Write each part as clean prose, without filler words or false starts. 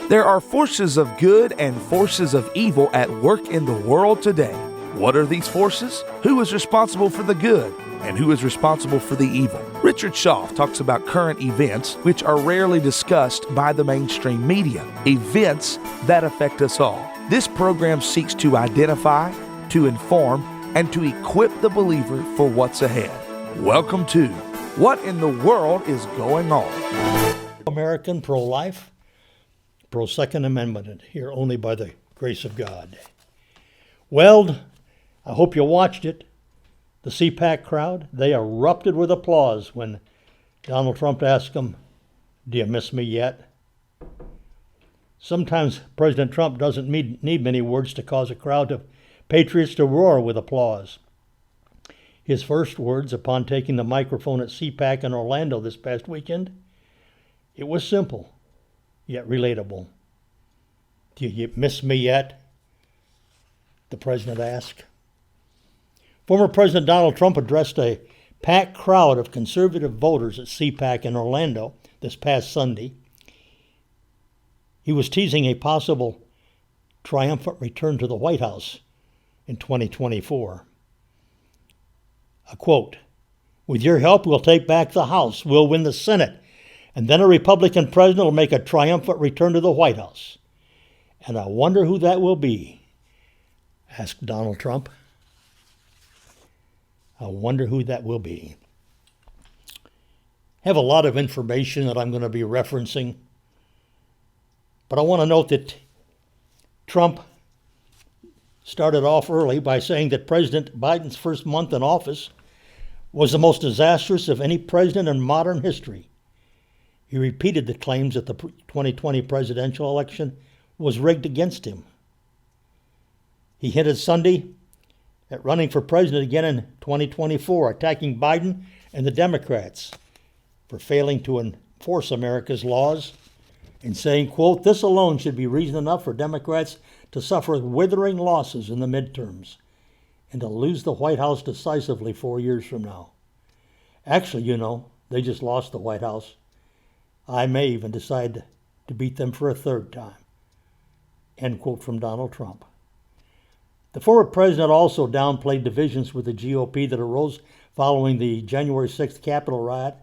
There are forces of good and forces of evil at work in the world today. What are these forces? Who is responsible for the good? And who is responsible for the evil? Richard Shaw talks about current events which are rarely discussed by the mainstream media, events that affect us all. This program seeks to identify, to inform, and to equip the believer for what's ahead. Welcome to What in the World is Going On? American, pro-life, pro-Second Amendment, here only by the grace of God. Well, I hope you watched it. The CPAC crowd, they erupted with applause when Donald Trump asked them, "Do you miss me yet?" Sometimes President Trump doesn't need many words to cause a crowd of patriots to roar with applause. His first words upon taking the microphone at CPAC in Orlando this past weekend, it was simple, yet relatable. "Do you miss me yet?" the president asked. Former President Donald Trump addressed a packed crowd of conservative voters at CPAC in Orlando this past Sunday. He was teasing a possible triumphant return to the White House in 2024. A quote, "With your help, we'll take back the House, we'll win the Senate, and then a Republican president will make a triumphant return to the White House. And I wonder who that will be," asked Donald Trump. I wonder who that will be. I have a lot of information that I'm going to be referencing, but I want to note that Trump started off early by saying that President Biden's first month in office was the most disastrous of any president in modern history. He repeated the claims that the 2020 presidential election was rigged against him. He hinted Sunday at running for president again in 2024, attacking Biden and the Democrats for failing to enforce America's laws and saying, quote, "This alone should be reason enough for Democrats to suffer withering losses in the midterms and to lose the White House decisively 4 years from now. Actually, they just lost the White House. I may even decide to beat them for a third time." End quote from Donald Trump. The former president also downplayed divisions with the GOP that arose following the January 6th Capitol riot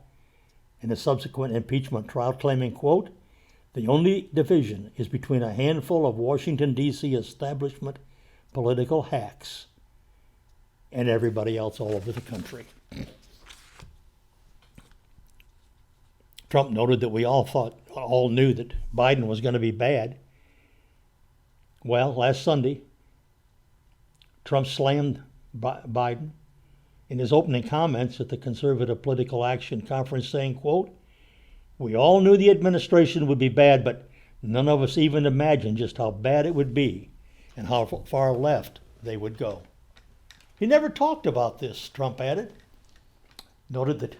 and the subsequent impeachment trial, claiming, quote, "The only division is between a handful of Washington, D.C. establishment political hacks and everybody else all over the country." Trump noted that we all knew that Biden was going to be bad. Well, last Sunday, Trump slammed Biden in his opening comments at the Conservative Political Action Conference, saying, quote, "We all knew the administration would be bad, but none of us even imagined just how bad it would be and how far left they would go." He never talked about this, Trump added. Noted that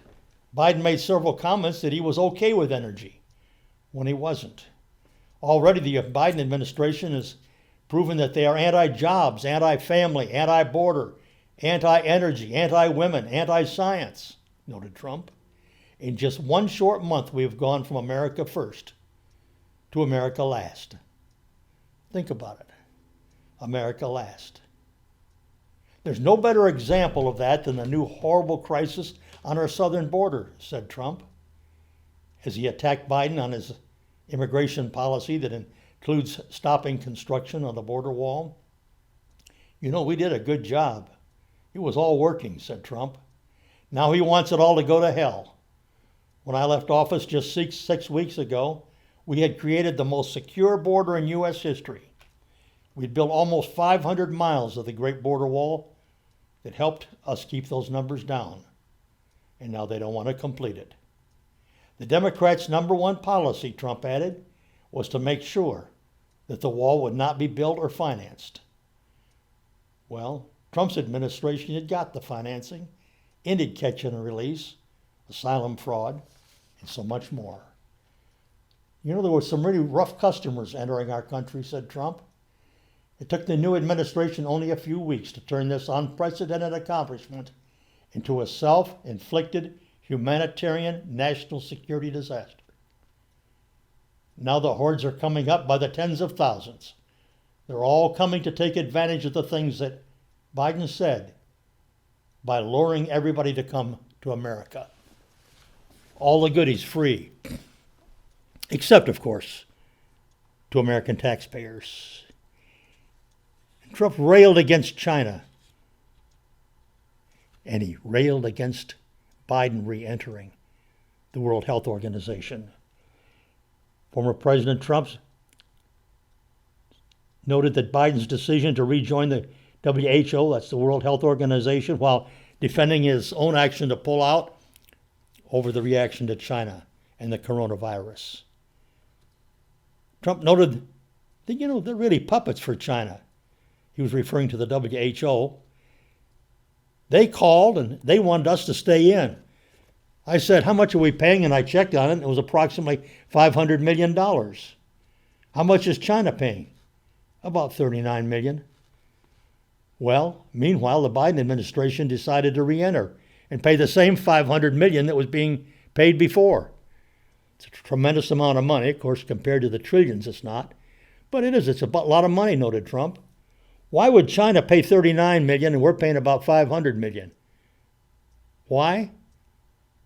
Biden made several comments that he was okay with energy when he wasn't. Already the Biden administration has proven that they are anti-jobs, anti-family, anti-border, anti-energy, anti-women, anti-science, noted Trump. In just one short month, we have gone from America first to America last. Think about it. America last. There's no better example of that than the new horrible crisis on our southern border, said Trump, as he attacked Biden on his immigration policy that includes stopping construction on the border wall. "We did a good job. It was all working," said Trump. "Now he wants it all to go to hell. When I left office just six weeks ago, we had created the most secure border in U.S. history. We'd built almost 500 miles of the Great Border Wall that helped us keep those numbers down. And now they don't want to complete it. The Democrats' number one policy," Trump added, "was to make sure that the wall would not be built or financed." Well, Trump's administration had got the financing, ended catch and release, asylum fraud, and so much more. There were some really rough customers entering our country, said Trump. It took the new administration only a few weeks to turn this unprecedented accomplishment into a self-inflicted humanitarian national security disaster. Now the hordes are coming up by the tens of thousands. They're all coming to take advantage of the things that Biden said by luring everybody to come to America. All the goodies free, except, of course, to American taxpayers. Trump railed against China, and he railed against Biden re-entering the World Health Organization. Former President Trump noted that Biden's decision to rejoin the WHO, that's the World Health Organization, while defending his own action to pull out over the reaction to China and the coronavirus. Trump noted that, they're really puppets for China. He was referring to the WHO. They called and they wanted us to stay in. I said, how much are we paying? And I checked on it, and it was approximately $500 million. How much is China paying? About $39 million. Well, meanwhile, the Biden administration decided to re-enter and pay the same $500 million that was being paid before. It's a tremendous amount of money, of course, compared to the trillions it's not. But it is. It's a lot of money, noted Trump. Why would China pay $39 million and we're paying about $500 million? Why?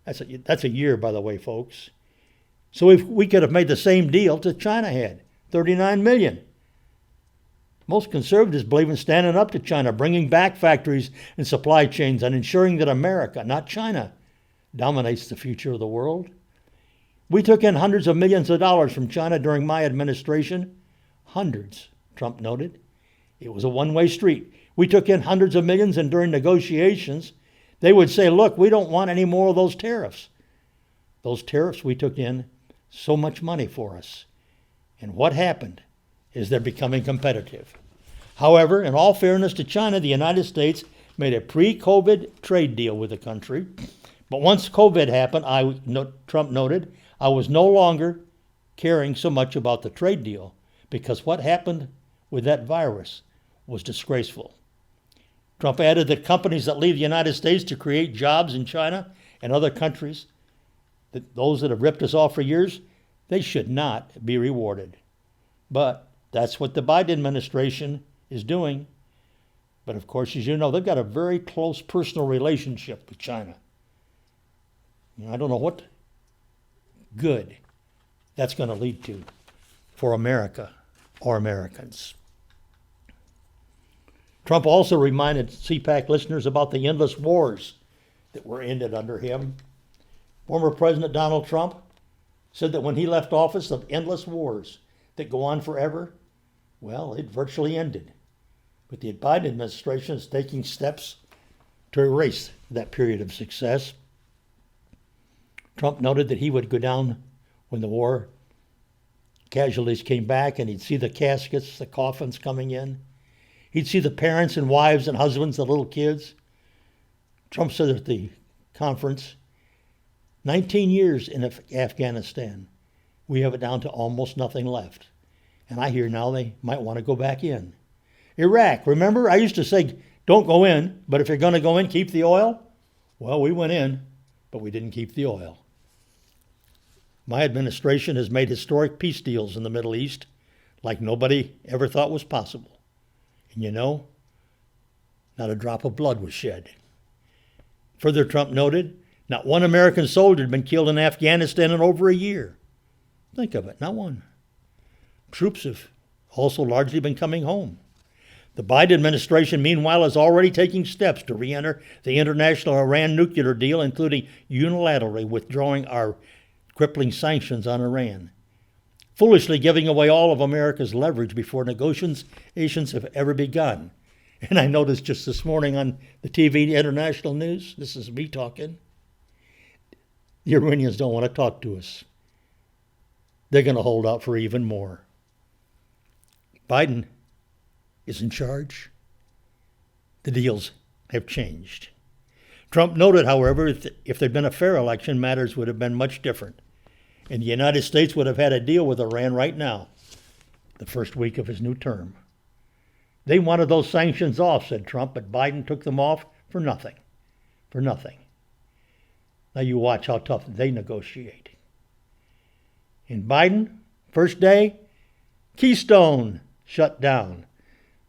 That's a year, by the way, folks. So if we could have made the same deal that China had, $39 million. Most conservatives believe in standing up to China, bringing back factories and supply chains, and ensuring that America, not China, dominates the future of the world. We took in hundreds of millions of dollars from China during my administration. Hundreds, Trump noted. It was a one-way street. We took in hundreds of millions, and during negotiations, they would say, look, we don't want any more of those tariffs. Those tariffs we took in so much money for us. And what happened is they're becoming competitive. However, in all fairness to China, the United States made a pre-COVID trade deal with the country. But once COVID happened, Trump noted, I was no longer caring so much about the trade deal because what happened with that virus was disgraceful. Trump added that companies that leave the United States to create jobs in China and other countries, those that have ripped us off for years, they should not be rewarded. But that's what the Biden administration is doing. But of course, as you know, they've got a very close personal relationship with China. I don't know what good that's going to lead to for America or Americans. Trump also reminded CPAC listeners about the endless wars that were ended under him. Former President Donald Trump said that when he left office, the endless wars that go on forever, well, it virtually ended. But the Biden administration is taking steps to erase that period of success. Trump noted that he would go down when the war casualties came back, and he'd see the caskets, the coffins coming in. He'd see the parents and wives and husbands, the little kids. Trump said at the conference, 19 years in Afghanistan, we have it down to almost nothing left. And I hear now they might want to go back in. Iraq, remember? I used to say, don't go in, but if you're going to go in, keep the oil. Well, we went in, but we didn't keep the oil. My administration has made historic peace deals in the Middle East like nobody ever thought was possible. And not a drop of blood was shed. Further, Trump noted, not one American soldier had been killed in Afghanistan in over a year. Think of it, not one. Troops have also largely been coming home. The Biden administration, meanwhile, is already taking steps to re-enter the international Iran nuclear deal, including unilaterally withdrawing our crippling sanctions on Iran, foolishly giving away all of America's leverage before negotiations have ever begun. And I noticed just this morning on the TV international news, this is me talking, the Iranians don't want to talk to us. They're going to hold out for even more. Biden is in charge. The deals have changed. Trump noted, however, if there'd been a fair election, matters would have been much different. And the United States would have had a deal with Iran right now, the first week of his new term. They wanted those sanctions off, said Trump, but Biden took them off for nothing. For nothing. Now you watch how tough they negotiate. And Biden First day, Keystone shut down.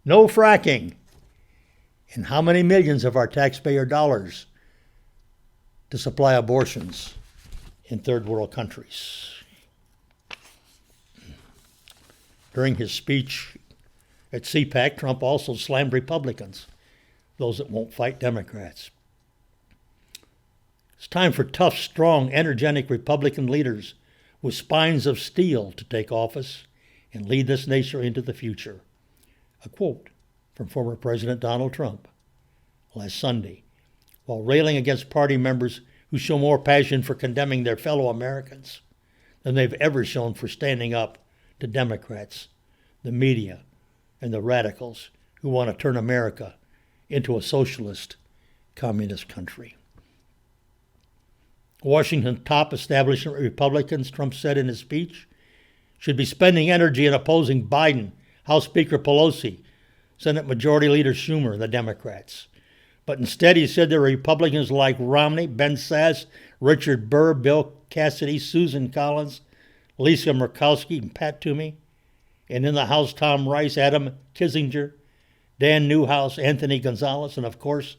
No fracking. And how many millions of our taxpayer dollars to supply abortions in third world countries? During his speech at CPAC, Trump also slammed Republicans, those that won't fight Democrats. It's time for tough, strong, energetic Republican leaders with spines of steel to take office and lead this nation into the future. A quote from former President Donald Trump last Sunday, while railing against party members who show more passion for condemning their fellow Americans than they've ever shown for standing up to Democrats, the media, and the radicals who want to turn America into a socialist, communist country. Washington top establishment Republicans, Trump said in his speech, should be spending energy in opposing Biden, House Speaker Pelosi, Senate Majority Leader Schumer, and the Democrats. But instead, he said there are Republicans like Romney, Ben Sasse, Richard Burr, Bill Cassidy, Susan Collins, Lisa Murkowski, and Pat Toomey. And in the House, Tom Rice, Adam Kinzinger, Dan Newhouse, Anthony Gonzalez, and of course,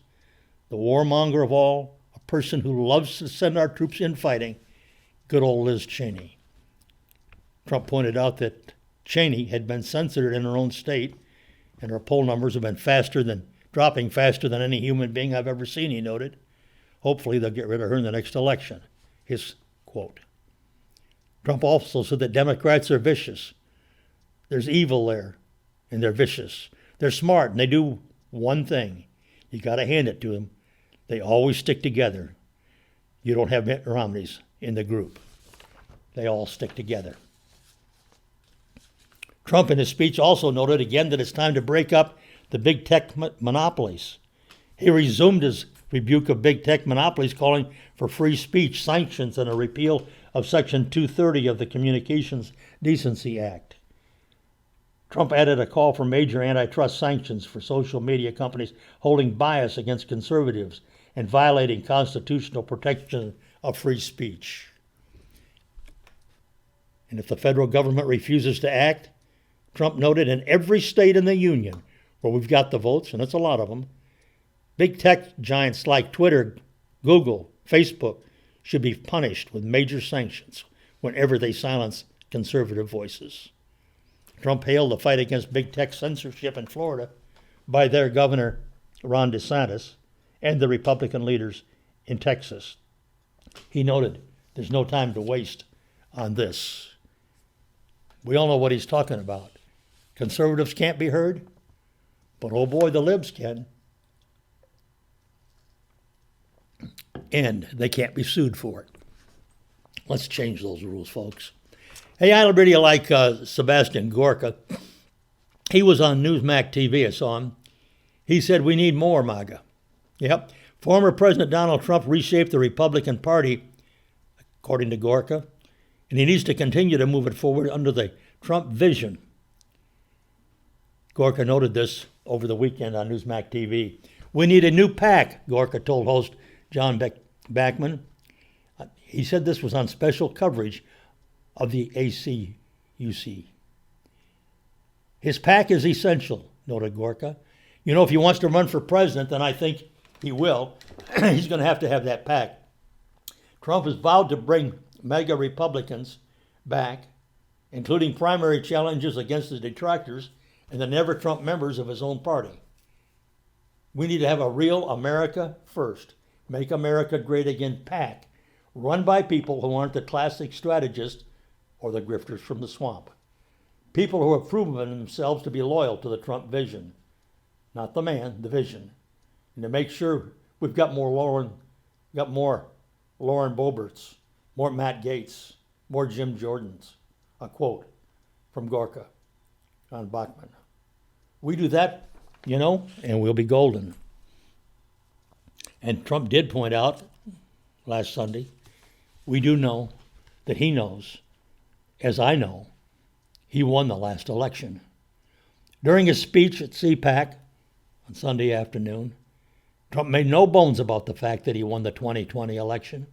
the warmonger of all, a person who loves to send our troops in fighting, good old Liz Cheney. Trump pointed out that Cheney had been censored in her own state, and her poll numbers have been dropping faster than any human being I've ever seen, he noted. Hopefully they'll get rid of her in the next election. His quote. Trump also said that Democrats are vicious. There's evil there, and they're vicious. They're smart, and they do one thing. You got to hand it to them. They always stick together. You don't have Mitt Romneys in the group. They all stick together. Trump in his speech also noted again that it's time to break up the big tech monopolies. He resumed his rebuke of big tech monopolies, calling for free speech, sanctions, and a repeal of Section 230 of the Communications Decency Act. Trump added a call for major antitrust sanctions for social media companies holding bias against conservatives and violating constitutional protection of free speech. And if the federal government refuses to act, Trump noted in every state in the union where we've got the votes, and it's a lot of them, big tech giants like Twitter, Google, Facebook should be punished with major sanctions whenever they silence conservative voices. Trump hailed the fight against big tech censorship in Florida by their governor, Ron DeSantis, and the Republican leaders in Texas. He noted there's no time to waste on this. We all know what he's talking about. Conservatives can't be heard, but oh boy, the libs can. And they can't be sued for it. Let's change those rules, folks. Hey, I really like Sebastian Gorka. He was on Newsmax TV, I saw him. He said, we need more MAGA. Yep. Former President Donald Trump reshaped the Republican Party, according to Gorka, and he needs to continue to move it forward under the Trump vision. Gorka noted this over the weekend on Newsmax TV. We need a new PAC, Gorka told host John Bachman. He said this was on special coverage of the ACUC. His PAC is essential, noted Gorka. You know, if he wants to run for president, then I think he will. He's going to have that PAC. Trump has vowed to bring MAGA Republicans back, including primary challenges against his detractors and the never-Trump members of his own party. We need to have a real America First, Make America Great Again PAC, run by people who aren't the classic strategists or the grifters from the swamp. People who have proven themselves to be loyal to the Trump vision. Not the man, the vision. And to make sure we've got more Lauren Boeberts, more Matt Gaetz, more Jim Jordans. A quote from Gorka on Bachman. We do that, and we'll be golden. And Trump did point out last Sunday, we do know that he knows, as I know, he won the last election. During his speech at CPAC on Sunday afternoon, Trump made no bones about the fact that he won the 2020 election.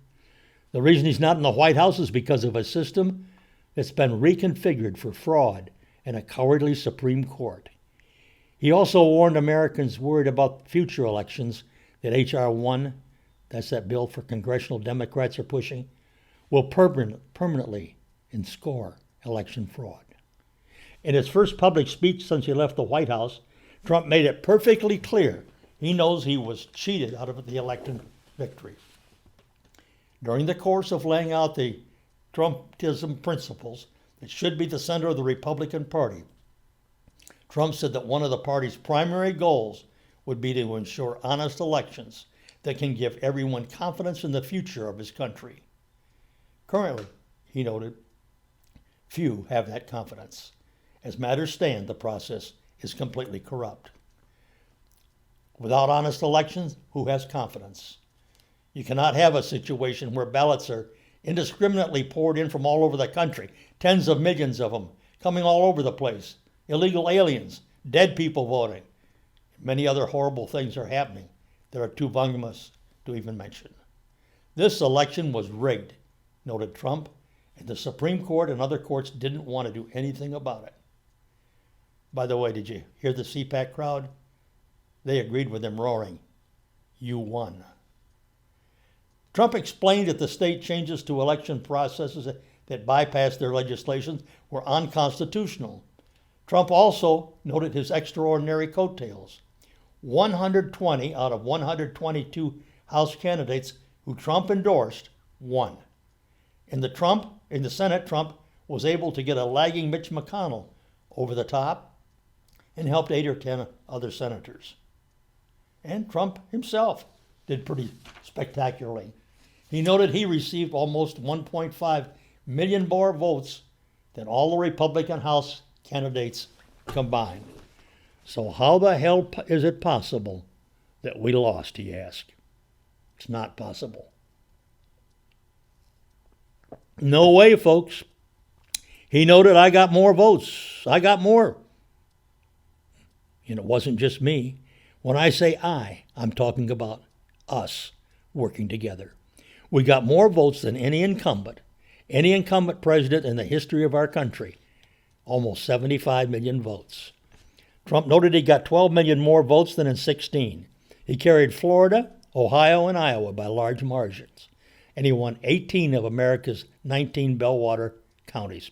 The reason he's not in the White House is because of a system that's been reconfigured for fraud and a cowardly Supreme Court. He also warned Americans worried about future elections that H.R. 1, that's that bill for congressional Democrats are pushing, will permanently enscore election fraud. In his first public speech since he left the White House, Trump made it perfectly clear he knows he was cheated out of the election victory. During the course of laying out the Trumpism principles that should be the center of the Republican Party, Trump said that one of the party's primary goals would be to ensure honest elections that can give everyone confidence in the future of his country. Currently, he noted, few have that confidence. As matters stand, the process is completely corrupt. Without honest elections, who has confidence? You cannot have a situation where ballots are indiscriminately poured in from all over the country, tens of millions of them, coming all over the place, illegal aliens, dead people voting. Many other horrible things are happening that are too voluminous to even mention. This election was rigged, noted Trump, and the Supreme Court and other courts didn't want to do anything about it. By the way, did you hear the CPAC crowd? They agreed with him, roaring, "You won." Trump explained that the state changes to election processes that bypassed their legislation were unconstitutional. Trump also noted his extraordinary coattails. 120 out of 122 House candidates who Trump endorsed won. In the Senate, Trump was able to get a lagging Mitch McConnell over the top and helped 8 or 10 other senators. And Trump himself did pretty spectacularly. He noted he received almost 1.5 million more votes than all the Republican House candidates combined. So how the hell is it possible that we lost, he asked. It's not possible. No way, folks. He noted, I got more votes. I got more. And it wasn't just me. When I say I'm talking about us working together. We got more votes than any incumbent president in the history of our country. Almost 75 million votes. Trump noted he got 12 million more votes than in 2016. He carried Florida, Ohio, and Iowa by large margins. And he won 18 of America's 19 bellwether counties.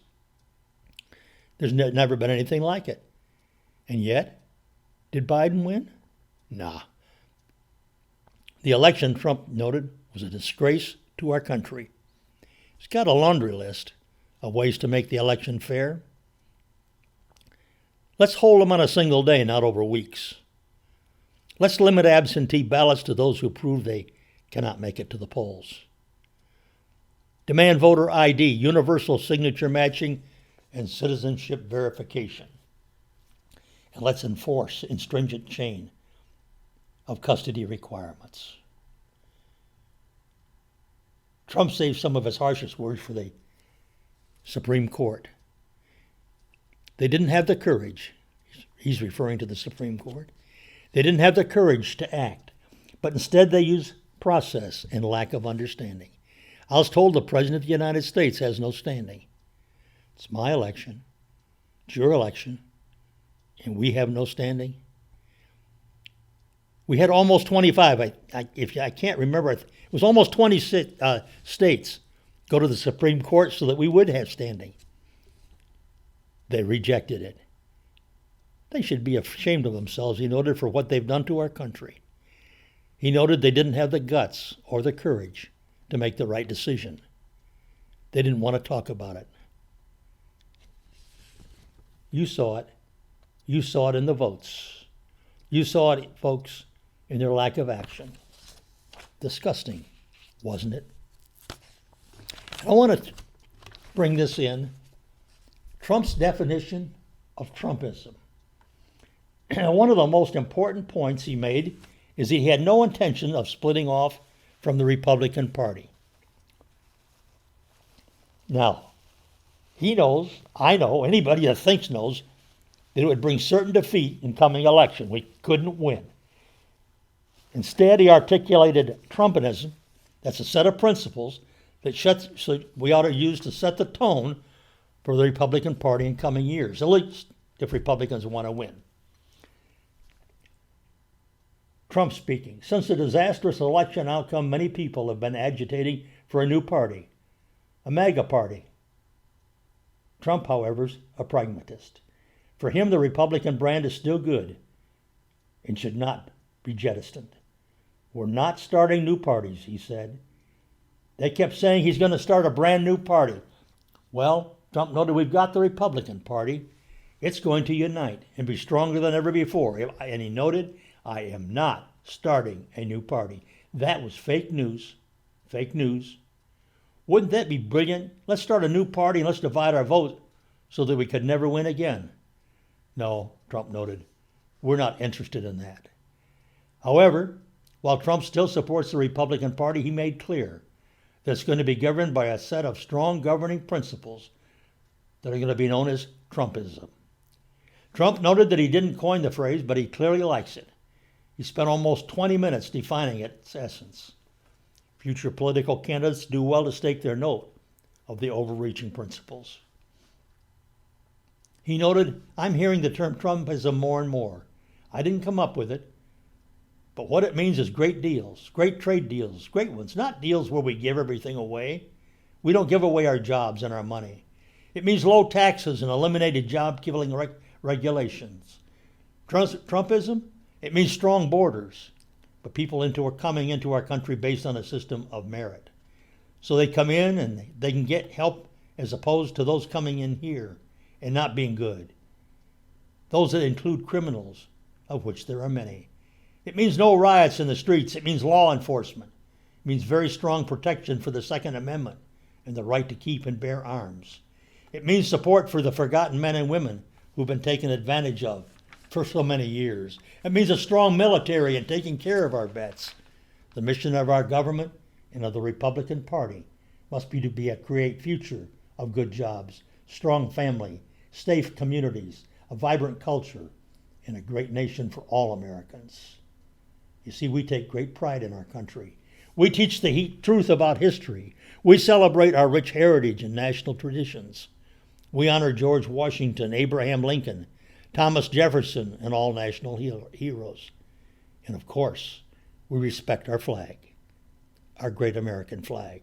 There's never been anything like it. And yet, did Biden win? Nah. The election, Trump noted, was a disgrace to our country. He's got a laundry list of ways to make the election fair. Let's hold them on a single day, not over weeks. Let's limit absentee ballots to those who prove they cannot make it to the polls. Demand voter ID, universal signature matching, and citizenship verification. And let's enforce a stringent chain of custody requirements. Trump saved some of his harshest words for the Supreme Court. They didn't have the courage, he's referring to the Supreme Court, they didn't have the courage to act, but instead they used process and lack of understanding. I was told the President of the United States has no standing. It's my election, it's your election, and we have no standing. We had almost 25, if I can't remember, it was almost 20 states go to the Supreme Court so that we would have standing. They rejected it. They should be ashamed of themselves, he noted, for what they've done to our country. He noted they didn't have the guts or the courage to make the right decision. They didn't want to talk about it. You saw it. You saw it in the votes. You saw it, folks, in their lack of action. Disgusting, wasn't it? I want to bring this in. Trump's definition of Trumpism. One of the most important points he made is he had no intention of splitting off from the Republican Party. Now, he knows, I know, anybody that thinks knows, that it would bring certain defeat in coming election. We couldn't win. Instead, he articulated Trumpism, that's a set of principles that we ought to use to set the tone for the Republican Party in coming years, at least if Republicans want to win. Trump speaking. Since the disastrous election outcome, many people have been agitating for a new party, a MAGA party. Trump, however, is a pragmatist. For him, the Republican brand is still good and should not be jettisoned. We're not starting new parties, he said. They kept saying he's going to start a brand new party. Well, Trump noted we've got the Republican Party. It's going to unite and be stronger than ever before. And he noted, I am not starting a new party. That was fake news. Fake news. Wouldn't that be brilliant? Let's start a new party and let's divide our vote so that we could never win again. No, Trump noted, we're not interested in that. However, while Trump still supports the Republican Party, he made clear that it's going to be governed by a set of strong governing principles that are going to be known as Trumpism. Trump noted that he didn't coin the phrase, but he clearly likes it. He spent almost 20 minutes defining its essence. Future political candidates do well to stake their note of the overreaching principles. He noted, I'm hearing the term Trumpism more and more. I didn't come up with it, but what it means is great deals, great trade deals, great ones, not deals where we give everything away. We don't give away our jobs and our money. It means low taxes and eliminated job-killing regulations. Trumpism, it means strong borders, but people are coming into our country based on a system of merit. So they come in and they can get help as opposed to those coming in here and not being good. Those that include criminals, of which there are many. It means no riots in the streets. It means law enforcement. It means very strong protection for the Second Amendment and the right to keep and bear arms. It means support for the forgotten men and women who've been taken advantage of for so many years. It means a strong military and taking care of our vets. The mission of our government and of the Republican Party must be to create future of good jobs, strong family, safe communities, a vibrant culture, and a great nation for all Americans. You see, we take great pride in our country. We teach the truth about history. We celebrate our rich heritage and national traditions. We honor George Washington, Abraham Lincoln, Thomas Jefferson, and all national heroes. And of course, we respect our flag, our great American flag.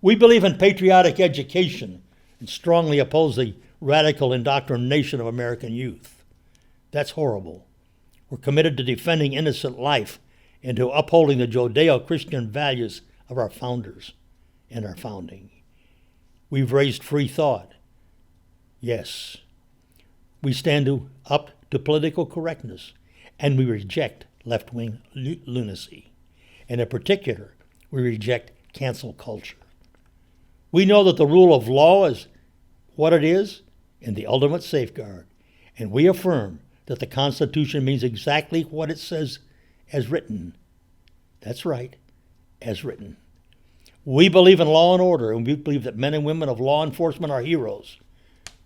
We believe in patriotic education and strongly oppose the radical indoctrination of American youth. That's horrible. We're committed to defending innocent life and to upholding the Judeo-Christian values of our founders and our founding. We've raised free thought. Yes, we stand up to political correctness, and we reject left-wing lunacy. And in particular, we reject cancel culture. We know that the rule of law is what it is and the ultimate safeguard, and we affirm that the Constitution means exactly what it says as written. That's right, as written. We believe in law and order, and we believe that men and women of law enforcement are heroes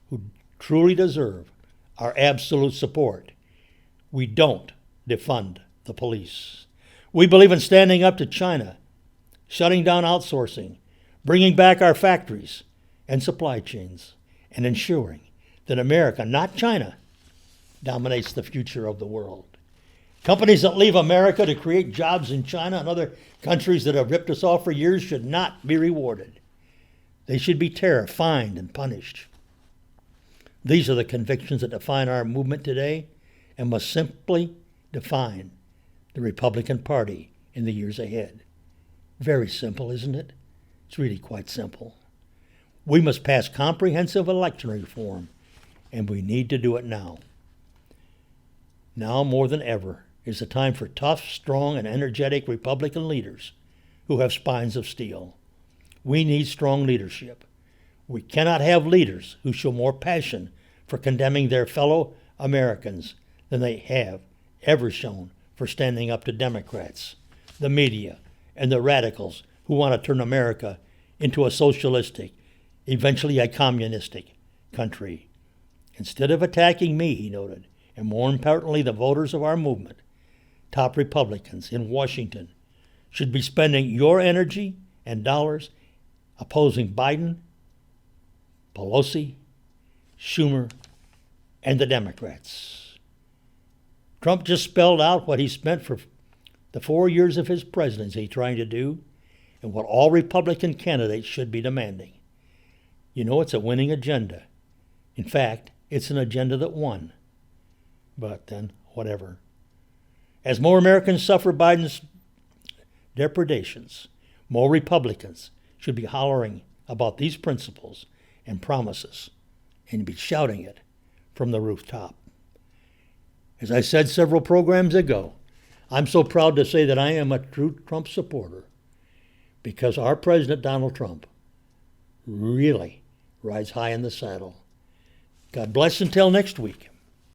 who truly deserve our absolute support. We don't defund the police. We believe in standing up to China, shutting down outsourcing, bringing back our factories and supply chains, and ensuring that America, not China, dominates the future of the world. Companies that leave America to create jobs in China and other countries that have ripped us off for years should not be rewarded. They should be fined and punished. These are the convictions that define our movement today and must simply define the Republican Party in the years ahead. Very simple, isn't it? It's really quite simple. We must pass comprehensive election reform, and we need to do it now. Now more than ever is the time for tough, strong, and energetic Republican leaders who have spines of steel. We need strong leadership. We cannot have leaders who show more passion for condemning their fellow Americans than they have ever shown for standing up to Democrats, the media, and the radicals who want to turn America into a socialistic, eventually a communistic country. Instead of attacking me, he noted, and more importantly the voters of our movement, top Republicans in Washington should be spending your energy and dollars opposing Biden, Pelosi, Schumer, and the Democrats. Trump just spelled out what he spent for the 4 years of his presidency trying to do and what all Republican candidates should be demanding. You know, it's a winning agenda. In fact, it's an agenda that won. But then, whatever. As more Americans suffer Biden's depredations, more Republicans should be hollering about these principles and promises and be shouting it from the rooftop. As I said several programs ago, I'm so proud to say that I am a true Trump supporter because our President Donald Trump really rides high in the saddle. God bless until next week.